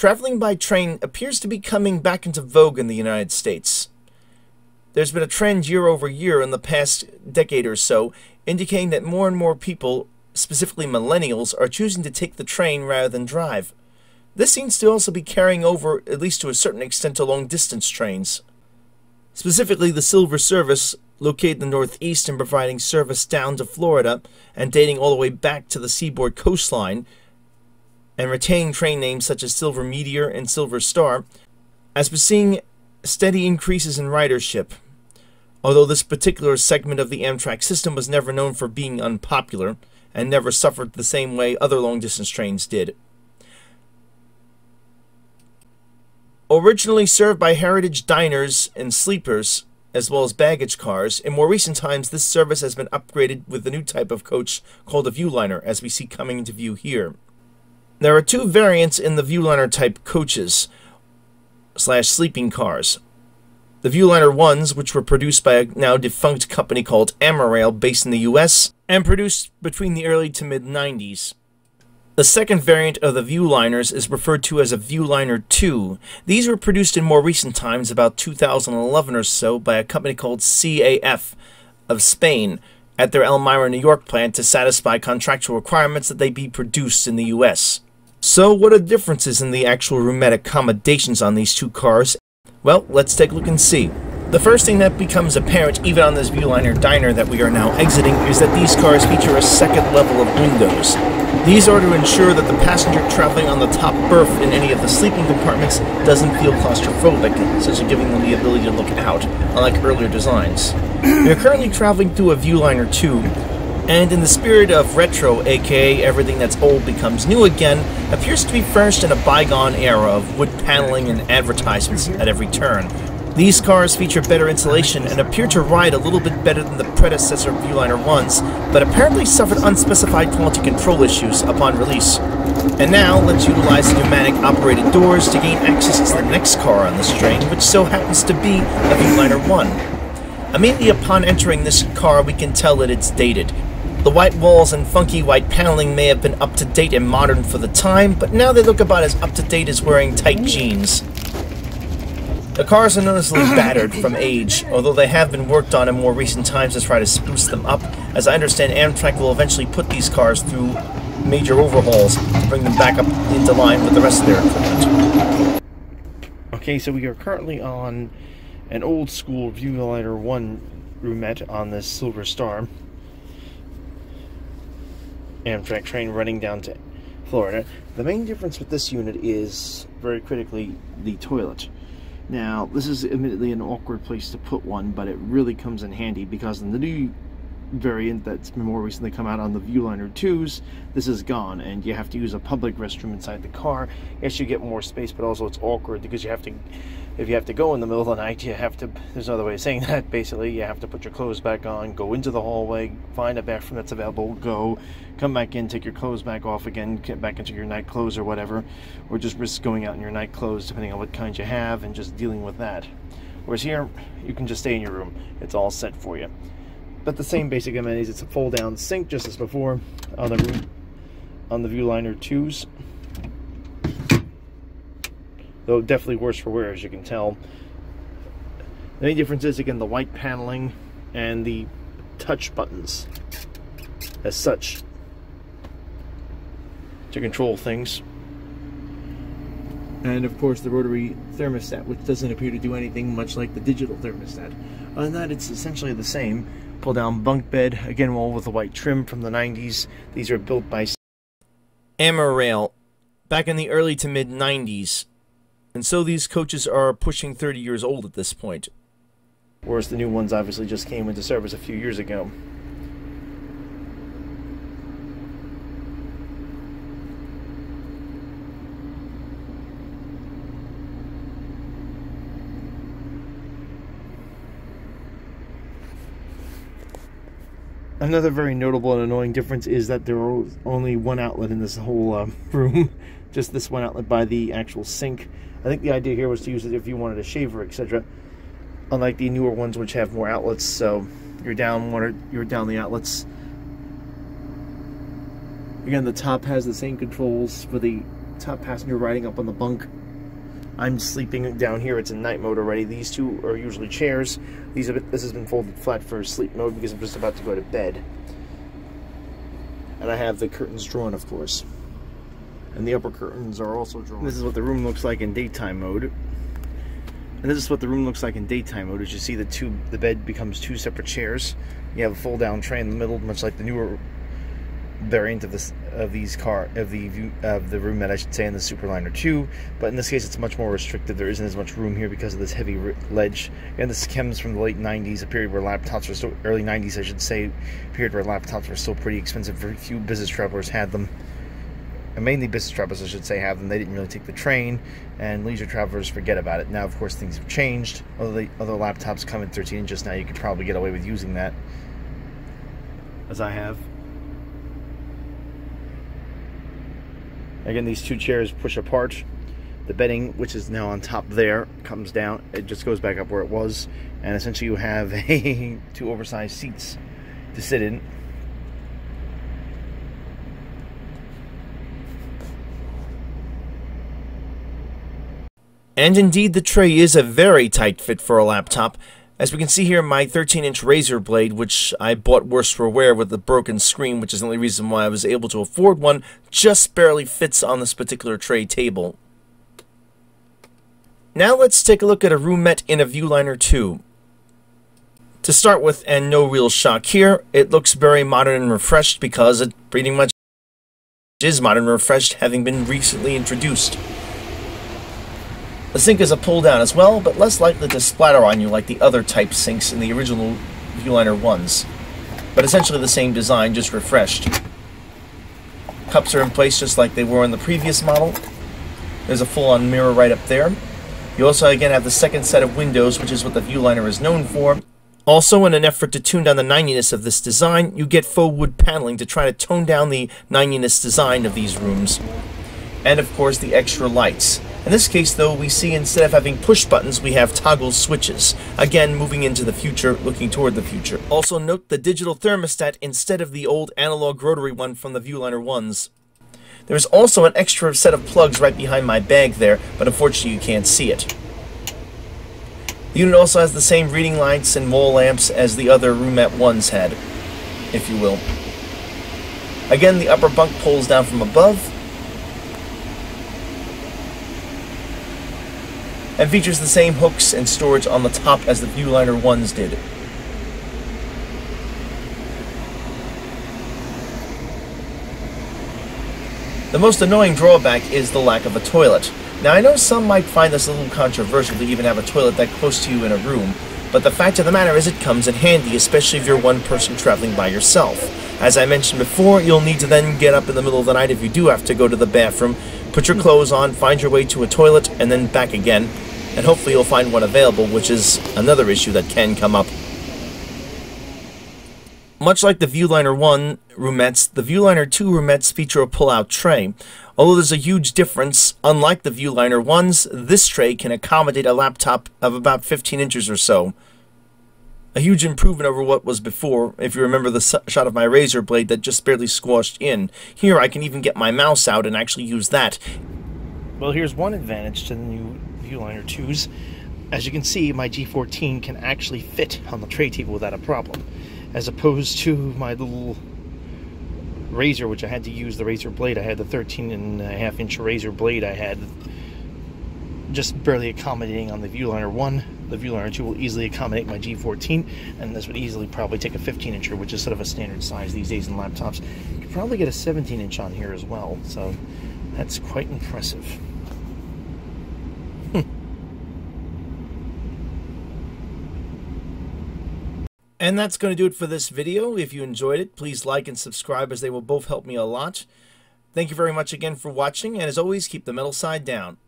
Traveling by train appears to be coming back into vogue in the United States. There's been a trend year over year in the past decade or so, indicating that more and more people, specifically millennials, are choosing to take the train rather than drive. This seems to also be carrying over, at least to a certain extent, to long-distance trains. Specifically, the Silver Service, located in the Northeast and providing service down to Florida and dating all the way back to the seaboard coastline, and retaining train names such as Silver Meteor and Silver Star, has been seeing steady increases in ridership. Although this particular segment of the Amtrak system was never known for being unpopular, and never suffered the same way other long-distance trains did. Originally served by heritage diners and sleepers, as well as baggage cars, in more recent times this service has been upgraded with a new type of coach called a Viewliner, as we see coming into view here. There are two variants in the Viewliner type coaches / sleeping cars. The Viewliner ones, which were produced by a now defunct company called Amtrak based in the US, and produced between the early to mid-90s. The second variant of the Viewliners is referred to as a Viewliner 2. These were produced in more recent times, about 2011 or so, by a company called CAF of Spain at their Elmira, New York plant to satisfy contractual requirements that they be produced in the US. So what are the differences in the actual Roomette accommodations on these two cars? Well, let's take a look and see. The first thing that becomes apparent even on this Viewliner diner that we are now exiting is that these cars feature a second level of windows. These are to ensure that the passenger traveling on the top berth in any of the sleeping compartments doesn't feel claustrophobic, such as giving them the ability to look out, unlike earlier designs. We are currently traveling through a Viewliner 2, and in the spirit of retro, aka everything that's old becomes new again, appears to be furnished in a bygone era of wood paneling and advertisements at every turn. These cars feature better insulation and appear to ride a little bit better than the predecessor Viewliner ones, but apparently suffered unspecified quality control issues upon release. And now, let's utilize the pneumatic-operated doors to gain access to the next car on this train, which so happens to be a Viewliner 1. Immediately upon entering this car, we can tell that it's dated. The white walls and funky white paneling may have been up-to-date and modern for the time, but now they look about as up-to-date as wearing tight jeans. The cars are noticeably battered from age, although they have been worked on in more recent times to try to spruce them up. As I understand, Amtrak will eventually put these cars through major overhauls to bring them back up into line with the rest of their equipment. Okay, so we are currently on an old-school Viewliner 1 Roomette on this Silver Star Amtrak train running down to Florida. The main difference with this unit is, very critically, the toilet. Now, this is admittedly an awkward place to put one, but it really comes in handy because in the new variant that's more recently come out on the Viewliner 2s, this is gone, and you have to use a public restroom inside the car. Yes, you get more space, but also it's awkward because you have to, if you have to go in the middle of the night, you have to, there's another way of saying that, basically, you have to put your clothes back on, go into the hallway, find a bathroom that's available, go, come back in, take your clothes back off again, get back into your night clothes or whatever, or just risk going out in your night clothes, depending on what kind you have, and just dealing with that. Whereas here, you can just stay in your room. It's all set for you. But the same basic amenities. It's a fold-down sink, just as before on the Viewliner 2s. Though definitely worse for wear, as you can tell. The main difference is, again, the white paneling and the touch buttons as such to control things. And of course the rotary thermostat, which doesn't appear to do anything much like the digital thermostat. Other than that, it's essentially the same. Pull down bunk bed, again all with the white trim from the 90s. These are built by Amtrak back in the early to mid 90s. And so these coaches are pushing 30 years old at this point. Whereas the new ones obviously just came into service a few years ago. Another very notable and annoying difference is that there was only one outlet in this whole room. Just this one outlet by the actual sink. I think the idea here was to use it if you wanted a shaver, etc. Unlike the newer ones, which have more outlets, so you're down the outlets. Again, the top has the same controls for the laptop passenger riding up on the bunk. I'm sleeping down here. It's in night mode already. These two are usually chairs. This has been folded flat for sleep mode because I'm just about to go to bed. And I have the curtains drawn, of course. And the upper curtains are also drawn. This is what the room looks like in daytime mode. And this is what the room looks like in daytime mode. As you see, the bed becomes two separate chairs. You have a fold-down tray in the middle, much like the newer variant of the Roomette, I should say, in the Superliner 2. But in this case, it's much more restricted. There isn't as much room here because of this heavy ledge. And this comes from the late 90s, a period where laptops were still, early 90s, I should say, a period where laptops were still pretty expensive. Very few business travelers had them. And mainly business travelers, I should say, have them. They didn't really take the train, and leisure travelers forget about it. Now, of course, things have changed. Although other laptops come in 13 inches now, you could probably get away with using that, as I have. Again, these two chairs push apart. The bedding, which is now on top there, comes down. It just goes back up where it was, and essentially you have two oversized seats to sit in. And indeed, the tray is a very tight fit for a laptop. As we can see here, my 13-inch Razer blade, which I bought worse for wear with the broken screen, which is the only reason why I was able to afford one, just barely fits on this particular tray table. Now let's take a look at a Roomette in a Viewliner 2. To start with, and no real shock here, it looks very modern and refreshed because it pretty much is modern and refreshed, having been recently introduced. The sink is a pull-down as well, but less likely to splatter on you like the other type sinks in the original Viewliner 1s. But essentially the same design, just refreshed. Cups are in place just like they were in the previous model. There's a full-on mirror right up there. You also again have the second set of windows, which is what the Viewliner is known for. Also, in an effort to tune down the nininess of this design, you get faux wood paneling to try to tone down the nininess design of these rooms. And of course the extra lights. In this case, though, we see instead of having push buttons, we have toggle switches. Again, moving into the future, looking toward the future. Also note the digital thermostat instead of the old analog rotary one from the Viewliner 1s. There's also an extra set of plugs right behind my bag there, but unfortunately you can't see it. The unit also has the same reading lights and wall lamps as the other Roomette 1s had, if you will. Again, the upper bunk pulls down from above, and features the same hooks and storage on the top as the Viewliner 1s did. The most annoying drawback is the lack of a toilet. Now I know some might find this a little controversial to even have a toilet that close to you in a room, but the fact of the matter is it comes in handy, especially if you're one person traveling by yourself. As I mentioned before, you'll need to then get up in the middle of the night if you do have to go to the bathroom, put your clothes on, find your way to a toilet, and then back again. And hopefully you'll find one available, which is another issue that can come up. Much like the Viewliner 1 Roomettes, the Viewliner 2 Roomettes feature a pull-out tray. Although there's a huge difference, unlike the Viewliner 1s, this tray can accommodate a laptop of about 15 inches or so. A huge improvement over what was before, if you remember the shot of my Razer blade that just barely squashed in. Here I can even get my mouse out and actually use that. Well, here's one advantage to the new Viewliner 2s. As you can see, my G14 can actually fit on the tray table without a problem, as opposed to my little Razer, which I had to use the Razer blade. I had the 13.5-inch Razer blade I had, just barely accommodating on the Viewliner 1. The Viewliner 2 will easily accommodate my G14, and this would easily probably take a 15-incher, which is sort of a standard size these days in laptops. You could probably get a 17-inch on here as well, so that's quite impressive. And that's going to do it for this video. If you enjoyed it, please like and subscribe, as they will both help me a lot. Thank you very much again for watching, and as always, keep the metal side down.